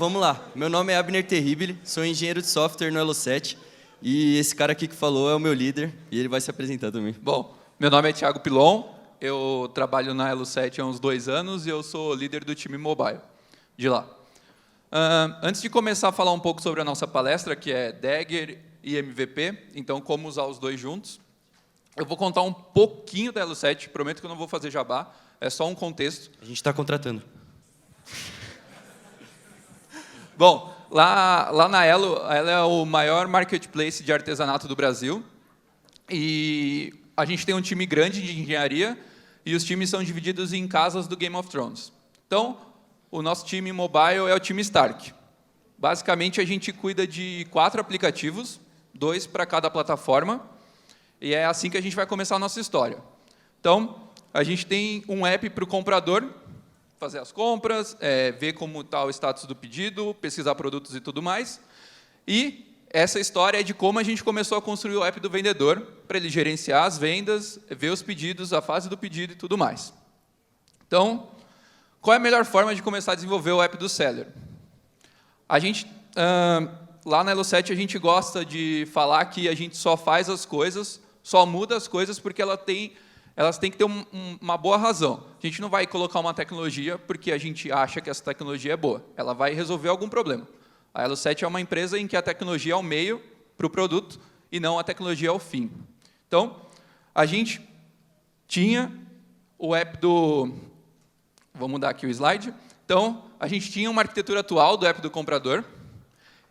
vamos lá. Meu nome é Abner Terribile, sou engenheiro de software no Elo7 e esse cara aqui que falou é o meu líder e ele vai se apresentar também. Bom, meu nome é Thiago Pilon, eu trabalho na Elo7 há uns 2 anos e eu sou líder do time mobile de lá. Antes de começar a falar um pouco sobre a nossa palestra, que é Dagger e MVP, então como usar os dois juntos, eu vou contar um pouquinho da Elo7, prometo que eu não vou fazer jabá, é só um contexto. A gente está contratando. Bom, lá na Elo, ela é o maior marketplace de artesanato do Brasil e a gente tem um time grande de engenharia e os times são divididos em casas do Game of Thrones. Então, o nosso time mobile é o time Stark. Basicamente, a gente cuida de 4 aplicativos, 2 para cada plataforma, e é assim que a gente vai começar a nossa história. Então, a gente tem um app para o comprador fazer as compras, ver como está o status do pedido, pesquisar produtos e tudo mais. E essa história é de como a gente começou a construir o app do vendedor, para ele gerenciar as vendas, ver os pedidos, a fase do pedido e tudo mais. Então, qual é a melhor forma de começar a desenvolver o app do seller? A gente, lá na Elo7, a gente gosta de falar que a gente só faz as coisas, só muda as coisas porque elas têm que ter uma boa razão. A gente não vai colocar uma tecnologia porque a gente acha que essa tecnologia é boa. Ela vai resolver algum problema. A Elo7 é uma empresa em que a tecnologia é o meio para o produto e não a tecnologia é o fim. Então, a gente tinha o app do... Vou mudar aqui o slide. Então, a gente tinha uma arquitetura atual do app do comprador,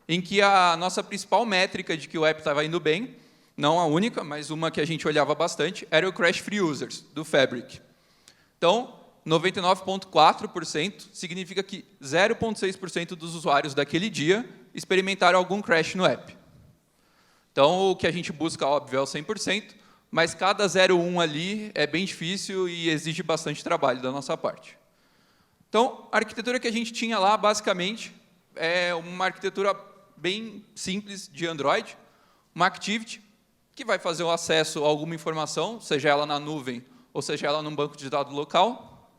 em que a nossa principal métrica de que o app estava indo bem, não a única, mas uma que a gente olhava bastante, era o Crash Free Users, do Fabric. Então, 99,4% significa que 0,6% dos usuários daquele dia experimentaram algum crash no app. Então, o que a gente busca, óbvio, é o 100%, mas cada 0,1 ali é bem difícil e exige bastante trabalho da nossa parte. Então, a arquitetura que a gente tinha lá, basicamente, é uma arquitetura bem simples de Android, uma Activity, que vai fazer o acesso a alguma informação, seja ela na nuvem ou seja ela num banco de dados local.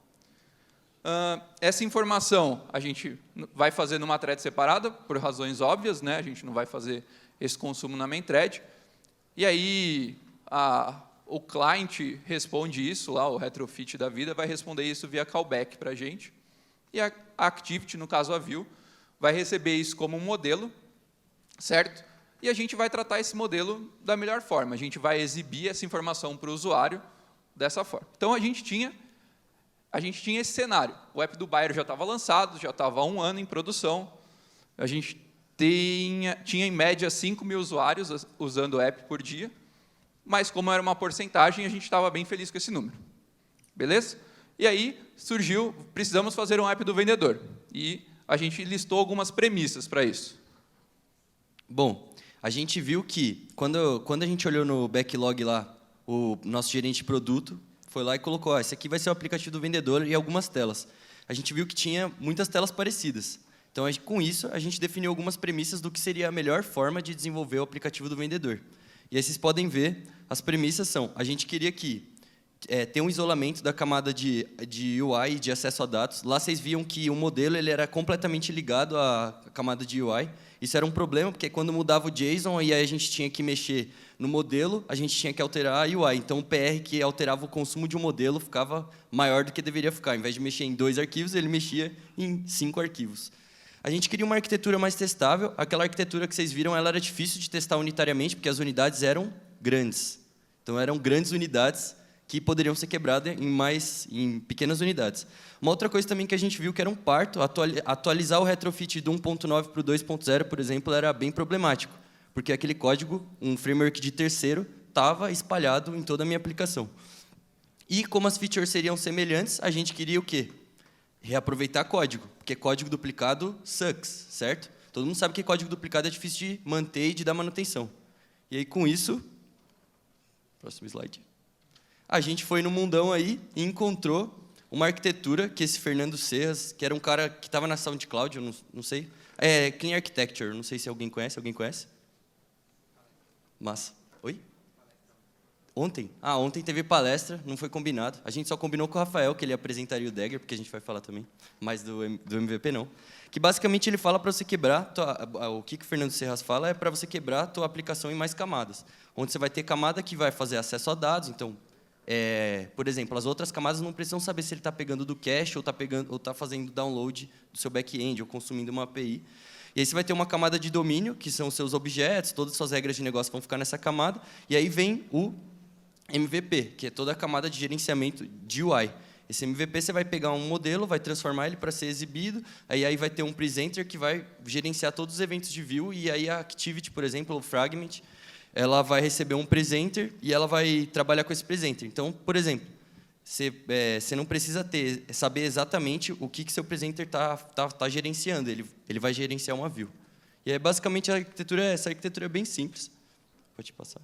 Essa informação a gente vai fazer numa thread separada, por razões óbvias, né? A gente não vai fazer esse consumo na main thread. E aí o client responde isso, lá, o retrofit da vida, vai responder isso via callback para a gente. E a Activity, no caso a View, vai receber isso como um modelo, certo? E a gente vai tratar esse modelo da melhor forma. A gente vai exibir essa informação para o usuário dessa forma. Então, a gente tinha esse cenário. O app do buyer já estava lançado, já estava há 1 ano em produção. A gente tinha em média 5 mil usuários usando o app por dia, mas como era uma porcentagem, a gente estava bem feliz com esse número. Beleza? E aí surgiu, precisamos fazer um app do vendedor. E a gente listou algumas premissas para isso. Bom, a gente viu que, quando a gente olhou no backlog lá, o nosso gerente de produto foi lá e colocou, esse aqui vai ser o aplicativo do vendedor e algumas telas. A gente viu que tinha muitas telas parecidas. Então, com isso, a gente definiu algumas premissas do que seria a melhor forma de desenvolver o aplicativo do vendedor. E aí vocês podem ver, as premissas são, a gente queria que ter um isolamento da camada de UI, de acesso a dados. Lá vocês viam que o modelo ele era completamente ligado à camada de UI. Isso era um problema, porque quando mudava o JSON e aí a gente tinha que mexer no modelo, a gente tinha que alterar a UI. Então, o PR que alterava o consumo de um modelo ficava maior do que deveria ficar. Em vez de mexer em 2 arquivos, ele mexia em 5 arquivos. A gente queria uma arquitetura mais testável. Aquela arquitetura que vocês viram, ela era difícil de testar unitariamente, porque as unidades eram grandes. Então, eram grandes unidades que poderiam ser quebradas em pequenas unidades. Uma outra coisa também que a gente viu que era um parto, atualizar o retrofit do 1.9 para o 2.0, por exemplo, era bem problemático, porque aquele código, um framework de terceiro, estava espalhado em toda a minha aplicação. E como as features seriam semelhantes, a gente queria o quê? Reaproveitar código, porque código duplicado sucks, certo? Todo mundo sabe que código duplicado é difícil de manter e de dar manutenção. E aí, com isso... Próximo slide. A gente foi no mundão aí e encontrou uma arquitetura que esse Fernando Serras, que era um cara que estava na SoundCloud, eu não sei, Clean Architecture, não sei se alguém conhece, Massa. Oi? Ontem? Ontem teve palestra, não foi combinado. A gente só combinou com o Rafael que ele apresentaria o Dagger, porque a gente vai falar também, mas do MVP não. Que basicamente ele fala para você quebrar, o que o Fernando Serras fala é para você quebrar a tua aplicação em mais camadas. Onde você vai ter camada que vai fazer acesso a dados, então, por exemplo, as outras camadas não precisam saber se ele está pegando do cache ou está fazendo download do seu back-end ou consumindo uma API. E aí você vai ter uma camada de domínio, que são os seus objetos, todas as suas regras de negócio vão ficar nessa camada, e aí vem o MVP, que é toda a camada de gerenciamento de UI. Esse MVP você vai pegar um modelo, vai transformar ele para ser exibido, aí vai ter um presenter que vai gerenciar todos os eventos de view, e aí a Activity, por exemplo, o Fragment, ela vai receber um presenter e ela vai trabalhar com esse presenter. Então, por exemplo, você não precisa saber exatamente o que seu presenter tá gerenciando, ele vai gerenciar uma view. E aí, basicamente, essa arquitetura é bem simples. Pode passar.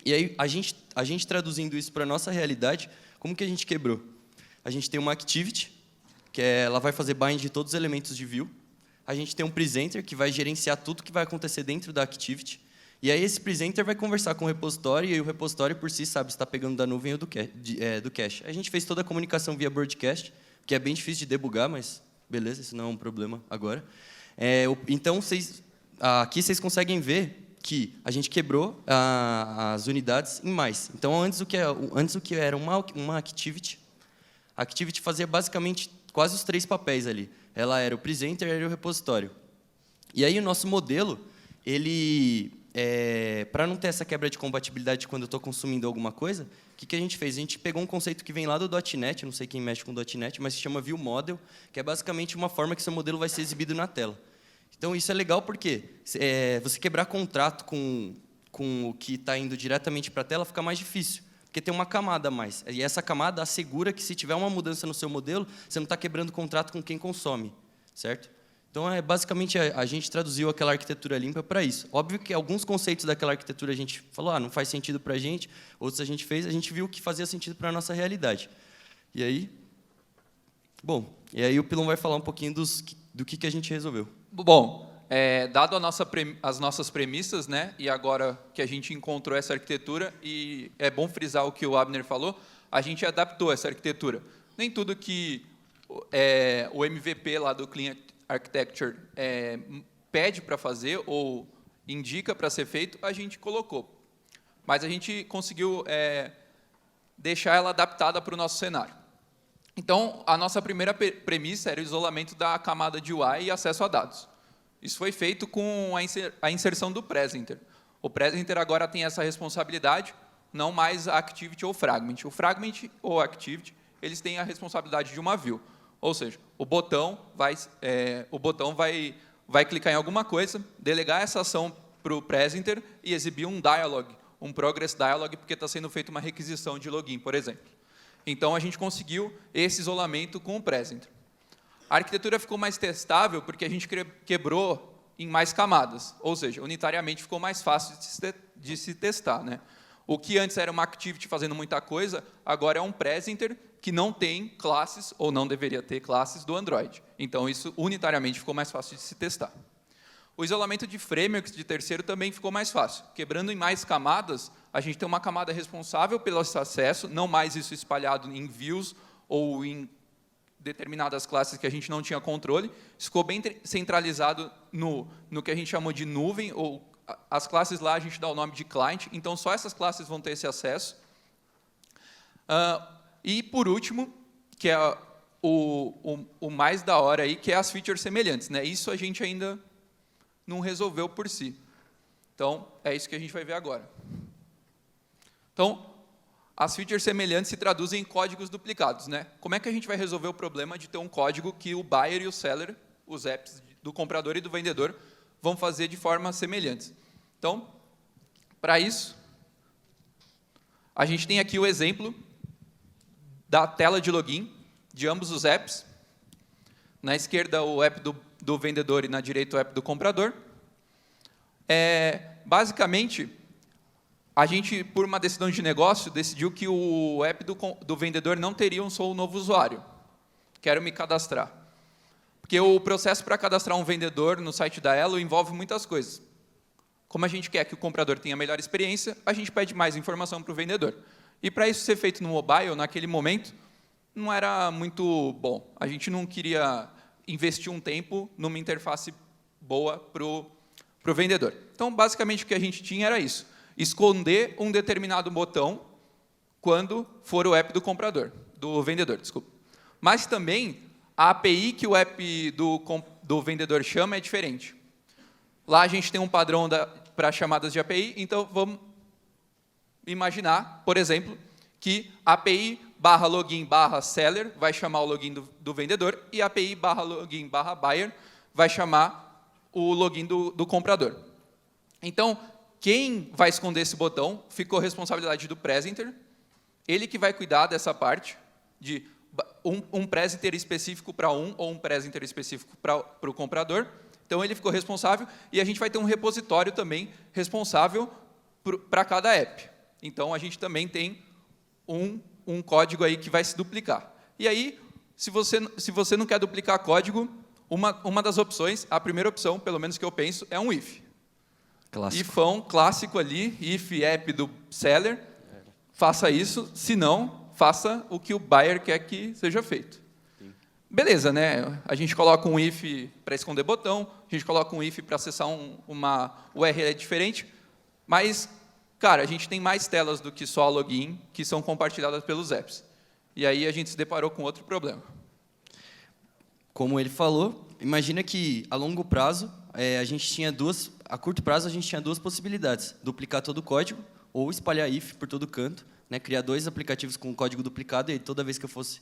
E aí, a gente traduzindo isso para a nossa realidade, como que a gente quebrou? A gente tem uma Activity, que ela vai fazer bind de todos os elementos de view. A gente tem um presenter, que vai gerenciar tudo que vai acontecer dentro da Activity. E aí, esse presenter vai conversar com o repositório, e aí o repositório, por si, sabe se está pegando da nuvem ou do cache. A gente fez toda a comunicação via broadcast, que é bem difícil de debugar, mas beleza, isso não é um problema agora. Então, aqui vocês conseguem ver que a gente quebrou as unidades em mais. Então, antes o que era uma Activity, a Activity fazia basicamente quase os 3 papéis ali. Ela era o presenter e era o repositório. E aí o nosso modelo, para não ter essa quebra de compatibilidade quando eu estou consumindo alguma coisa, o que a gente fez? A gente pegou um conceito que vem lá do .NET, não sei quem mexe com .NET, mas se chama ViewModel, que é basicamente uma forma que seu modelo vai ser exibido na tela. Então, isso é legal porque você quebrar contrato com o que está indo diretamente para a tela fica mais difícil, porque tem uma camada a mais. E essa camada assegura que, se tiver uma mudança no seu modelo, você não está quebrando contrato com quem consome, certo? Então, basicamente, a gente traduziu aquela arquitetura limpa para isso. Óbvio que alguns conceitos daquela arquitetura a gente falou, não faz sentido para a gente, outros a gente viu que fazia sentido para a nossa realidade. E aí o Pilon vai falar um pouquinho do que a gente resolveu. Bom, dado as nossas premissas, né, e agora que a gente encontrou essa arquitetura, e é bom frisar o que o Abner falou, a gente adaptou essa arquitetura. Nem tudo que o MVP lá do Clean Architecture pede para fazer ou indica para ser feito, a gente colocou. Mas a gente conseguiu deixar ela adaptada para o nosso cenário. Então, a nossa primeira premissa era o isolamento da camada de UI e acesso a dados. Isso foi feito com a inserção do presenter. O presenter agora tem essa responsabilidade, não mais a Activity ou Fragment. O Fragment ou a Activity, eles têm a responsabilidade de uma view. Ou seja, o botão vai clicar em alguma coisa, delegar essa ação para o presenter e exibir um dialog, um progress dialog, porque está sendo feita uma requisição de login, por exemplo. Então, a gente conseguiu esse isolamento com o presenter. A arquitetura ficou mais testável porque a gente quebrou em mais camadas, ou seja, unitariamente ficou mais fácil de se testar, né? O que antes era uma Activity fazendo muita coisa, agora é um presenter que não tem classes, ou não deveria ter classes, do Android. Então, isso unitariamente ficou mais fácil de se testar. O isolamento de frameworks de terceiro também ficou mais fácil. Quebrando em mais camadas, a gente tem uma camada responsável pelo acesso, não mais isso espalhado em views ou em determinadas classes que a gente não tinha controle. Isso ficou bem centralizado no que a gente chamou de nuvem, ou as classes lá a gente dá o nome de client, então só essas classes vão ter esse acesso. E, por último, que é o mais da hora aí, que é as features semelhantes, né? Isso a gente ainda não resolveu por si. Então, é isso que a gente vai ver agora. Então, as features semelhantes se traduzem em códigos duplicados, né? Como é que a gente vai resolver o problema de ter um código que o buyer e o seller, os apps do comprador e do vendedor, vão fazer de forma semelhantes? Então, para isso, a gente tem aqui o exemplo da tela de login de ambos os apps. Na esquerda, o app do vendedor e na direita, o app do comprador. Basicamente, a gente, por uma decisão de negócio, decidiu que o app do vendedor não teria um só novo usuário. Quero me cadastrar. Porque o processo para cadastrar um vendedor no site da Elo envolve muitas coisas. como a gente quer que o comprador tenha melhor experiência, a gente pede mais informação para o vendedor. E para isso ser feito no mobile, naquele momento, não era muito bom. A gente não queria investir um tempo numa interface boa para o vendedor. Então, basicamente, o que a gente tinha era isso. Esconder um determinado botão quando for o app do vendedor, desculpa. Mas também, a API que o app do vendedor chama é diferente. Lá a gente tem um padrão para chamadas de API, então vamos imaginar, por exemplo, que a API /login/seller vai chamar o login do vendedor e a API /login/buyer vai chamar o login do comprador. Então, quem vai esconder esse botão ficou responsabilidade do presenter, ele que vai cuidar dessa parte de um presenter específico para um ou um presenter específico para o comprador. Então, ele ficou responsável e a gente vai ter um repositório também responsável para cada app. Então, a gente também tem um código aí que vai se duplicar. E aí, se você não quer duplicar código, uma das opções, a primeira opção, pelo menos que eu penso, é um if. Clássico. Ifão clássico ali, if app do seller, faça isso, se não, faça o que o buyer quer que seja feito. Beleza, né? A gente coloca um if para esconder botão, a gente coloca um if para acessar uma URL diferente, mas, cara, a gente tem mais telas do que só a login, que são compartilhadas pelos apps. E aí a gente se deparou com outro problema. Como ele falou, imagina que a longo prazo, a curto prazo a gente tinha duas possibilidades: duplicar todo o código ou espalhar if por todo canto, né? Criar dois aplicativos com código duplicado e toda vez que eu fosse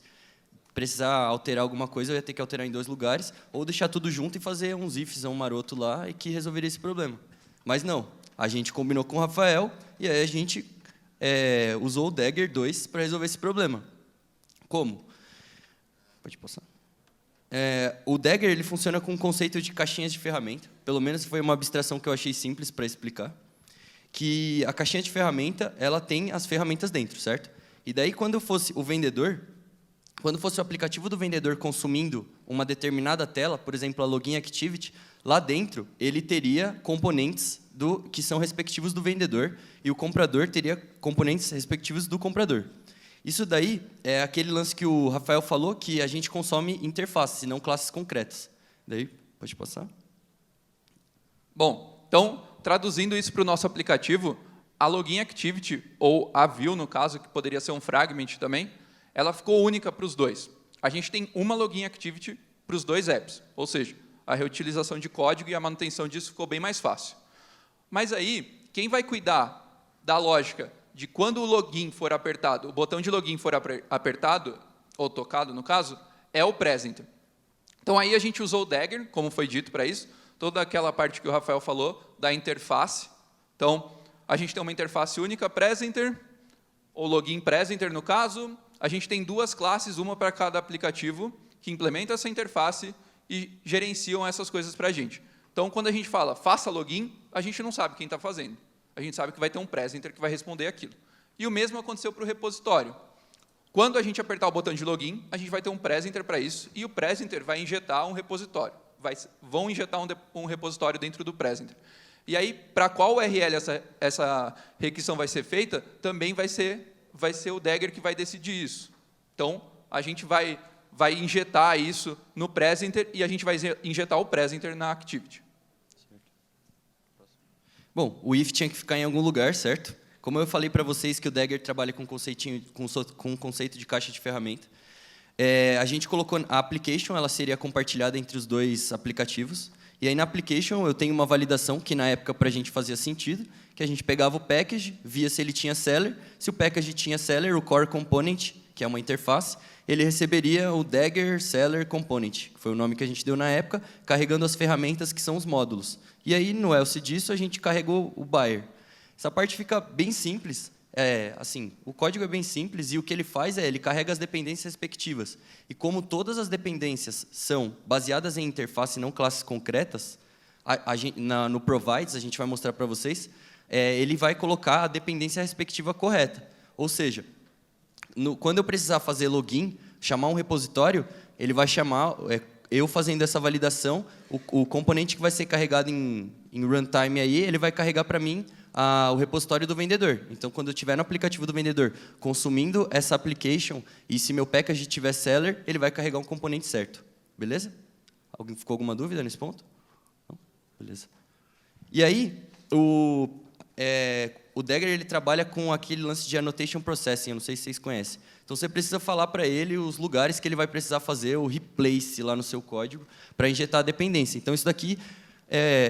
precisar alterar alguma coisa, eu ia ter que alterar em dois lugares, ou deixar tudo junto e fazer uns ifs, um maroto lá, e que resolveria esse problema. Mas não, a gente combinou com o Rafael, e aí a gente usou o Dagger 2 para resolver esse problema. Como? Pode passar. O Dagger ele funciona com o conceito de caixinhas de ferramenta, pelo menos foi uma abstração que eu achei simples para explicar, que a caixinha de ferramenta ela tem as ferramentas dentro, certo? E daí, quando fosse o aplicativo do vendedor consumindo uma determinada tela, por exemplo, a Login Activity, lá dentro ele teria componentes que são respectivos do vendedor e o comprador teria componentes respectivos do comprador. Isso daí é aquele lance que o Rafael falou, que a gente consome interfaces e não classes concretas. Daí, pode passar. Bom, então, traduzindo isso para o nosso aplicativo, a Login Activity, ou a View, no caso, que poderia ser um fragment também, ela ficou única para os dois. A gente tem uma Login Activity para os dois apps, ou seja, a reutilização de código e a manutenção disso ficou bem mais fácil. Mas aí, quem vai cuidar da lógica de quando o login for apertado, o botão de login for apertado, ou tocado no caso, é o presenter. Então aí a gente usou o Dagger, como foi dito para isso, toda aquela parte que o Rafael falou, da interface. Então, a gente tem uma interface única, presenter, ou login presenter no caso. A gente tem duas classes, uma para cada aplicativo, que implementa essa interface e gerenciam essas coisas para a gente. Então, quando a gente fala faça login, a gente não sabe quem está fazendo. A gente sabe que vai ter um presenter que vai responder aquilo. E o mesmo aconteceu para o repositório. Quando a gente apertar o botão de login, a gente vai ter um presenter para isso, e o presenter vai injetar um repositório. Vão injetar um repositório dentro do presenter. E aí, para qual URL essa requisição vai ser feita, também vai ser o Dagger que vai decidir isso. Então, a gente vai injetar isso no presenter e a gente vai injetar o presenter na activity. Bom, o if tinha que ficar em algum lugar, certo? Como eu falei para vocês que o Dagger trabalha com um conceito de caixa de ferramenta, a gente colocou a application, ela seria compartilhada entre os dois aplicativos. E aí na application eu tenho uma validação que na época para a gente fazia sentido, que a gente pegava o package, via se ele tinha seller. Se o package tinha seller, o core component, que é uma interface, ele receberia o Dagger Seller Component, que foi o nome que a gente deu na época, carregando as ferramentas que são os módulos. E aí, no else disso, a gente carregou o buyer. Essa parte fica bem simples. O código é bem simples e o que ele faz ele carrega as dependências respectivas. E como todas as dependências são baseadas em interface e não classes concretas, no provides, a gente vai mostrar para vocês, ele vai colocar a dependência respectiva correta. Ou seja, quando eu precisar fazer login, chamar um repositório, ele vai chamar, eu fazendo essa validação, o componente que vai ser carregado em runtime aí, ele vai carregar para mim o repositório do vendedor. Então, quando eu estiver no aplicativo do vendedor consumindo essa application, e se meu package tiver seller, ele vai carregar um componente certo. Beleza? Ficou alguma dúvida nesse ponto? Não? Beleza. E aí, o Dagger ele trabalha com aquele lance de annotation processing, eu não sei se vocês conhecem. Então, você precisa falar para ele os lugares que ele vai precisar fazer o replace lá no seu código para injetar a dependência. Então, isso daqui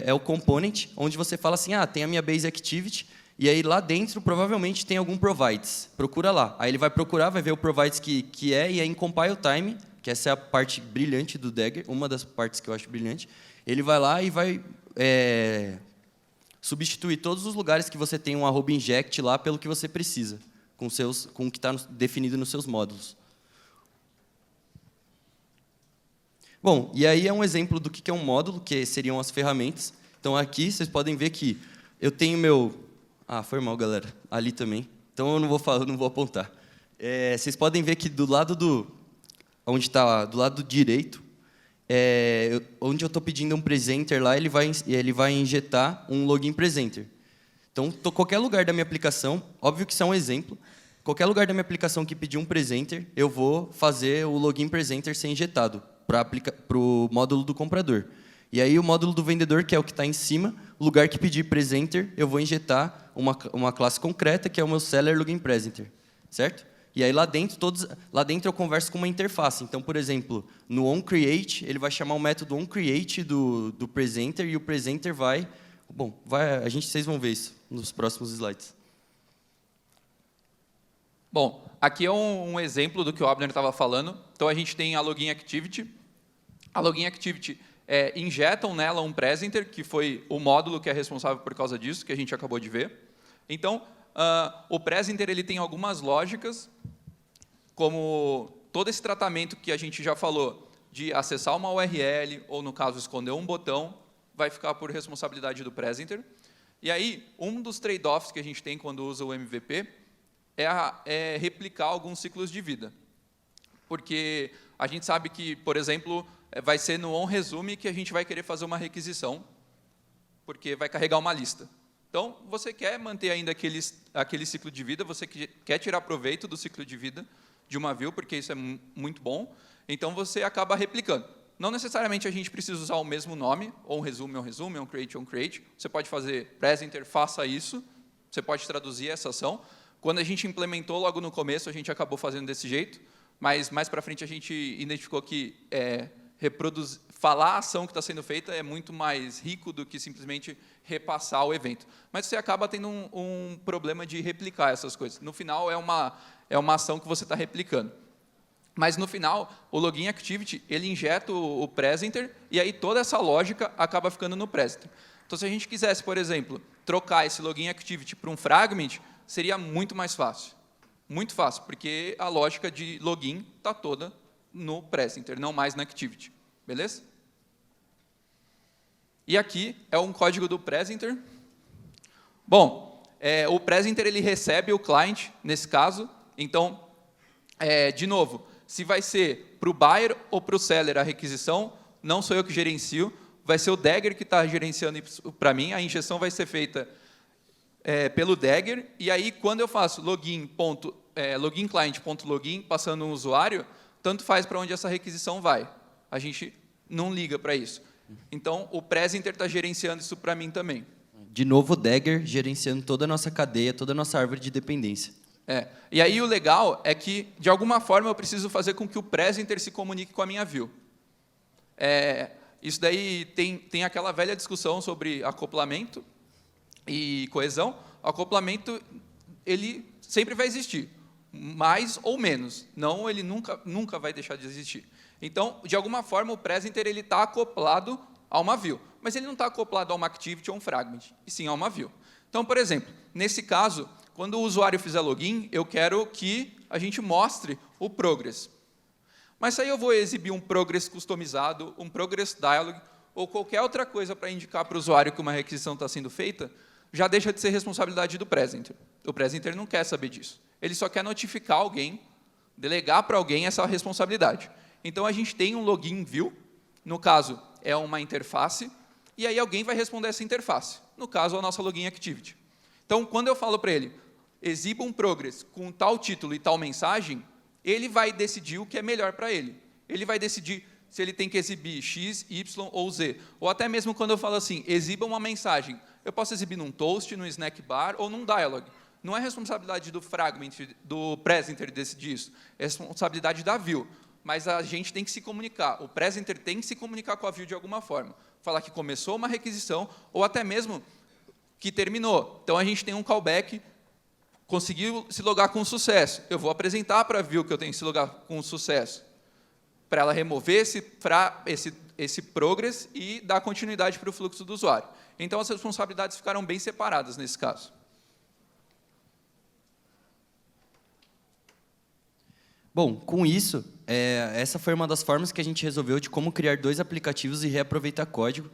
é o component, onde você fala assim, tem a minha base activity, e aí lá dentro provavelmente tem algum provides. Procura lá. Aí ele vai procurar, vai ver o provides que é, e aí em compile time, que essa é a parte brilhante do Dagger, uma das partes que eu acho brilhante, ele vai lá e vai substituir todos os lugares que você tem um @inject lá pelo que você precisa, com o que está definido nos seus módulos. Bom, e aí é um exemplo do que é um módulo, que seriam as ferramentas. Então, aqui vocês podem ver que eu tenho meu... foi mal, galera. Ali também. Então, eu não vou falar, não vou apontar. Vocês podem ver que do lado onde está do lado direito, onde eu estou pedindo um presenter lá, ele vai injetar um login presenter. Então, qualquer lugar da minha aplicação, óbvio que isso é um exemplo, qualquer lugar da minha aplicação que pedir um presenter, eu vou fazer o login presenter ser injetado para o módulo do comprador. E aí o módulo do vendedor, que é o que está em cima, o lugar que pedir presenter, eu vou injetar uma classe concreta, que é o meu seller login presenter, certo? E aí lá dentro eu converso com uma interface. Então, por exemplo, no onCreate, ele vai chamar o método onCreate do presenter, e o presenter vai... Bom, vocês vão ver isso nos próximos slides. Bom, aqui é um exemplo do que o Abner estava falando. Então, a gente tem a Login Activity. A Login Activity injetam nela um presenter, que foi o módulo que é responsável por causa disso, que a gente acabou de ver. Então, o presenter ele tem algumas lógicas, como todo esse tratamento que a gente já falou, de acessar uma URL, ou, no caso, esconder um botão, vai ficar por responsabilidade do presenter. E aí, um dos trade-offs que a gente tem quando usa o MVP é replicar alguns ciclos de vida. Porque a gente sabe que, por exemplo, vai ser no onResume que a gente vai querer fazer uma requisição, porque vai carregar uma lista. Então, você quer manter ainda aquele ciclo de vida, você quer tirar proveito do ciclo de vida de uma view, porque isso é muito bom, então você acaba replicando. Não necessariamente a gente precisa usar o mesmo nome, onResume, onCreate. Você pode fazer presenter, faça isso, você pode traduzir essa ação. Quando a gente implementou logo no começo, a gente acabou fazendo desse jeito, mas mais para frente a gente identificou que falar a ação que está sendo feita é muito mais rico do que simplesmente repassar o evento. Mas você acaba tendo um problema de replicar essas coisas. No final, é uma ação que você está replicando. Mas, no final, o Login Activity ele injeta o presenter, e aí toda essa lógica acaba ficando no presenter. Então, se a gente quisesse, por exemplo, trocar esse Login Activity para um fragment, seria muito mais fácil. Muito fácil, porque a lógica de login está toda no presenter, não mais na activity. Beleza? E aqui é um código do presenter. Bom, o presenter ele recebe o client, nesse caso. Então, de novo, se vai ser para o buyer ou para o seller a requisição, não sou eu que gerencio, vai ser o Dagger que está gerenciando isso para mim, a injeção vai ser feita pelo Dagger, e aí quando eu faço login client.login, passando um usuário, tanto faz para onde essa requisição vai. A gente não liga para isso. Então, o presenter está gerenciando isso para mim também. De novo, o Dagger gerenciando toda a nossa cadeia, toda a nossa árvore de dependência. E aí o legal é que, de alguma forma, eu preciso fazer com que o presenter se comunique com a minha view. Isso daí tem aquela velha discussão sobre acoplamento e coesão. O acoplamento ele sempre vai existir, mais ou menos. Não, ele nunca vai deixar de existir. Então, de alguma forma, o presenter está acoplado a uma view, mas ele não está acoplado a uma activity ou um fragment, e sim a uma view. Então, por exemplo, nesse caso, quando o usuário fizer login, eu quero que a gente mostre o progress. Mas aí eu vou exibir um progress customizado, um progress dialog, ou qualquer outra coisa para indicar para o usuário que uma requisição está sendo feita, já deixa de ser responsabilidade do presenter. O presenter não quer saber disso. Ele só quer notificar alguém, delegar para alguém essa responsabilidade. Então, a gente tem um login view, no caso, é uma interface, e aí alguém vai responder essa interface. No caso, a nossa login activity. Então, quando eu falo para ele, exiba um progress com tal título e tal mensagem, ele vai decidir o que é melhor para ele. Ele vai decidir se ele tem que exibir X, Y ou Z. Ou até mesmo quando eu falo assim, exiba uma mensagem, eu posso exibir num toast, num snack bar ou num dialog. Não é responsabilidade do fragment, do presenter decidir isso, é responsabilidade da view. Mas a gente tem que se comunicar, o presenter tem que se comunicar com a view de alguma forma. Falar que começou uma requisição ou até mesmo que terminou. Então, a gente tem um callback, conseguiu se logar com sucesso. Eu vou apresentar para a view que eu tenho que se logar com sucesso, para ela remover esse progress e dar continuidade para o fluxo do usuário. Então, as responsabilidades ficaram bem separadas nesse caso. Bom, com isso, essa foi uma das formas que a gente resolveu de como criar 2 aplicativos e reaproveitar código,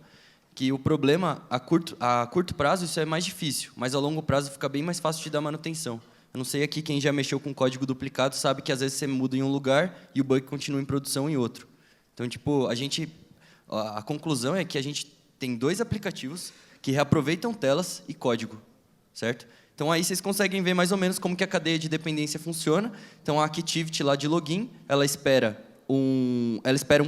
que o problema, a curto prazo, isso é mais difícil, mas a longo prazo fica bem mais fácil de dar manutenção. Eu não sei aqui, quem já mexeu com código duplicado sabe que às vezes você muda em um lugar e o bug continua em produção em outro. Então, tipo, a conclusão é que a gente tem 2 aplicativos que reaproveitam telas e código, certo? Então, aí vocês conseguem ver mais ou menos como que a cadeia de dependência funciona. Então, a activity lá de login, ela espera um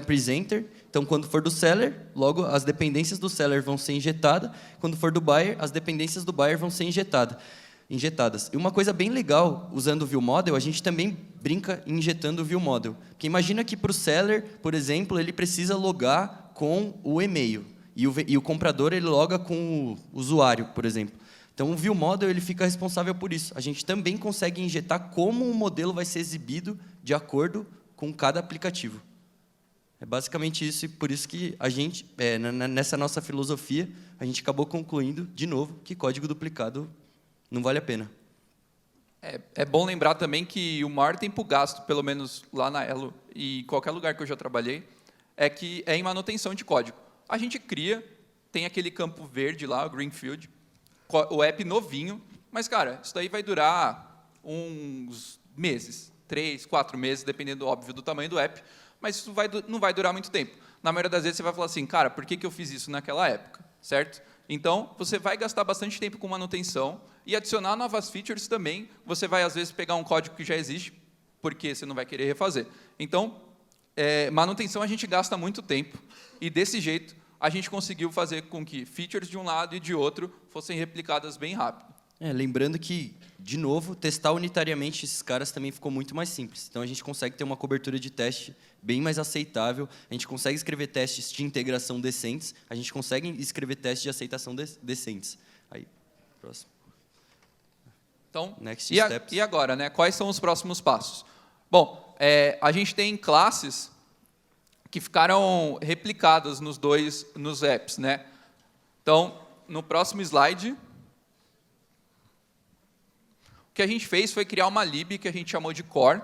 presenter. Então, quando for do seller, logo as dependências do seller vão ser injetadas. Quando for do buyer, as dependências do buyer vão ser injetadas. E uma coisa bem legal, usando o view model, a gente também brinca injetando o view model. Porque imagina que para o seller, por exemplo, ele precisa logar com o e-mail. E o comprador, ele loga com o usuário, por exemplo. Então, o view model ele fica responsável por isso. A gente também consegue injetar como o modelo vai ser exibido de acordo com cada aplicativo. É basicamente isso, e por isso que a gente, nessa nossa filosofia, a gente acabou concluindo, de novo, que código duplicado não vale a pena. É bom lembrar também que o maior tempo gasto, pelo menos lá na Elo e qualquer lugar que eu já trabalhei, é em manutenção de código. A gente cria, tem aquele campo verde lá, o Greenfield, o app novinho, mas, cara, isso daí vai durar uns meses, 3, 4 meses, dependendo, óbvio, do tamanho do app, mas isso não vai durar muito tempo. Na maioria das vezes, você vai falar assim, cara, por que eu fiz isso naquela época, certo? Então, você vai gastar bastante tempo com manutenção e adicionar novas features também. Você vai, às vezes, pegar um código que já existe, porque você não vai querer refazer. Então, manutenção a gente gasta muito tempo, e desse jeito, a gente conseguiu fazer com que features de um lado e de outro fossem replicadas bem rápido. Lembrando que, de novo, testar unitariamente esses caras também ficou muito mais simples. Então, a gente consegue ter uma cobertura de teste bem mais aceitável, a gente consegue escrever testes de integração decentes, a gente consegue escrever testes de aceitação decentes. Aí, próximo. Então, Next steps. E agora, né? Quais são os próximos passos? Bom, a gente tem classes que ficaram replicadas nos apps, né? Então, no próximo slide, o que a gente fez foi criar uma lib que a gente chamou de core,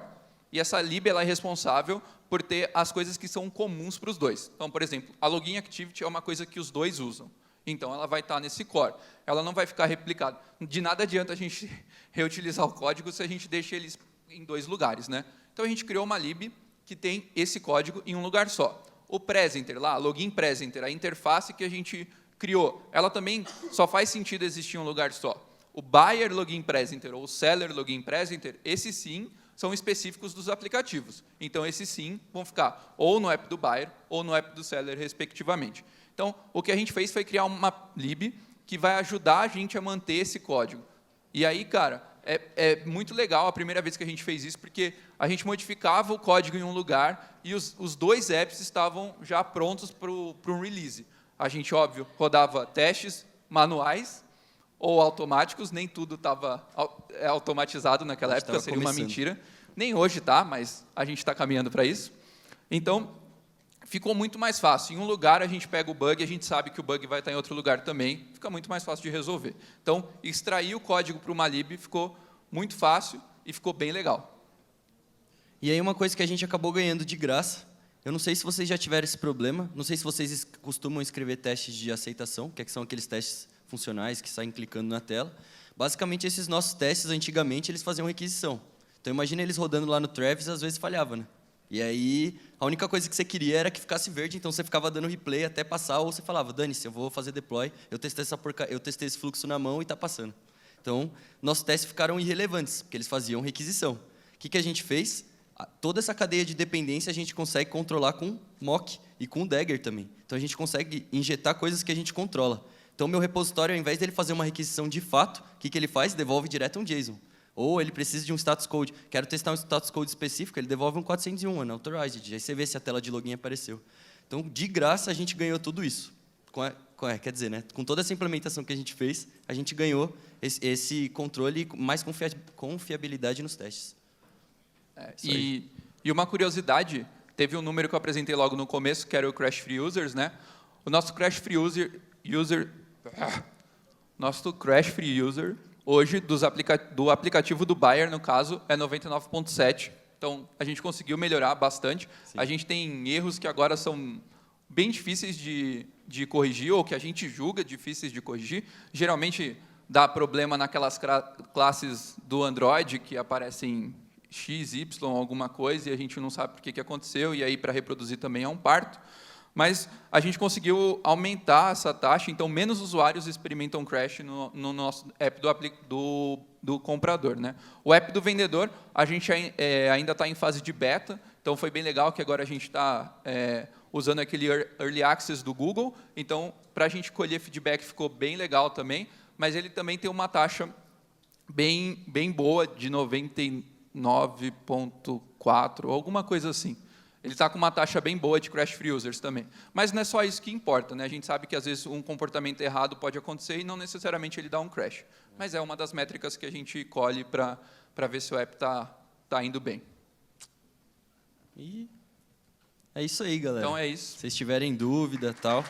e essa lib ela é responsável por ter as coisas que são comuns para os dois. Então, por exemplo, a login activity é uma coisa que os dois usam. Então, ela vai estar nesse core. Ela não vai ficar replicada. De nada adianta a gente reutilizar o código se a gente deixa eles em 2 lugares, né? Então, a gente criou uma lib que tem esse código em um lugar só. O presenter lá, login presenter, a interface que a gente criou, ela também só faz sentido existir em um lugar só. O buyer login presenter ou o seller login presenter, esses sim são específicos dos aplicativos. Então, esses sim vão ficar ou no app do buyer ou no app do seller, respectivamente. Então, o que a gente fez foi criar uma lib que vai ajudar a gente a manter esse código. E aí, cara, é muito legal a primeira vez que a gente fez isso, porque a gente modificava o código em um lugar e os 2 apps estavam já prontos para um release. A gente, óbvio, rodava testes manuais ou automáticos, nem tudo estava automatizado naquela época, seria uma mentira. Nem hoje está, mas a gente está caminhando para isso. Então, ficou muito mais fácil. Em um lugar, a gente pega o bug, a gente sabe que o bug vai estar em outro lugar também, fica muito mais fácil de resolver. Então, extrair o código para uma lib ficou muito fácil e ficou bem legal. E aí, uma coisa que a gente acabou ganhando de graça, eu não sei se vocês já tiveram esse problema, não sei se vocês costumam escrever testes de aceitação, que são aqueles testes funcionais que saem clicando na tela. Basicamente, esses nossos testes, antigamente, eles faziam requisição. Então, imagina eles rodando lá no Travis, às vezes falhava, né? E aí, a única coisa que você queria era que ficasse verde, então você ficava dando replay até passar, ou você falava, dane-se, eu vou fazer deploy, eu testei esse fluxo na mão e está passando. Então, nossos testes ficaram irrelevantes, porque eles faziam requisição. O que a gente fez? Toda essa cadeia de dependência a gente consegue controlar com mock e com Dagger também. Então, a gente consegue injetar coisas que a gente controla. Então, meu repositório, ao invés dele fazer uma requisição de fato, o que ele faz? Devolve direto um JSON. Ou ele precisa de um status code. Quero testar um status code específico, ele devolve um 401, unauthorized. Aí você vê se a tela de login apareceu. Então, de graça, a gente ganhou tudo isso. Quer dizer, né? Com toda essa implementação que a gente fez, a gente ganhou esse controle e mais confiabilidade nos testes. E uma curiosidade, teve um número que eu apresentei logo no começo, que era o Crash Free Users, né? O nosso Crash Free User hoje, do aplicativo do Bayer, no caso, é 99,7. Então, a gente conseguiu melhorar bastante. Sim. A gente tem erros que agora são bem difíceis de corrigir, ou que a gente julga difíceis de corrigir. Geralmente, dá problema naquelas classes do Android que aparecem X, Y, alguma coisa, e a gente não sabe por que aconteceu, e aí, para reproduzir também é um parto. Mas a gente conseguiu aumentar essa taxa, então menos usuários experimentam crash no nosso app do comprador, né? O app do vendedor, a gente ainda está em fase de beta, então foi bem legal que agora a gente está usando aquele Early Access do Google, então para a gente colher feedback ficou bem legal também, mas ele também tem uma taxa bem boa, de 99,4, alguma coisa assim. Ele está com uma taxa bem boa de Crash Free Users também. Mas não é só isso que importa, né? A gente sabe que, às vezes, um comportamento errado pode acontecer e não necessariamente ele dá um crash. Mas é uma das métricas que a gente colhe para ver se o app está indo bem. E é isso aí, galera. Então, é isso. Se vocês tiverem dúvida e tal...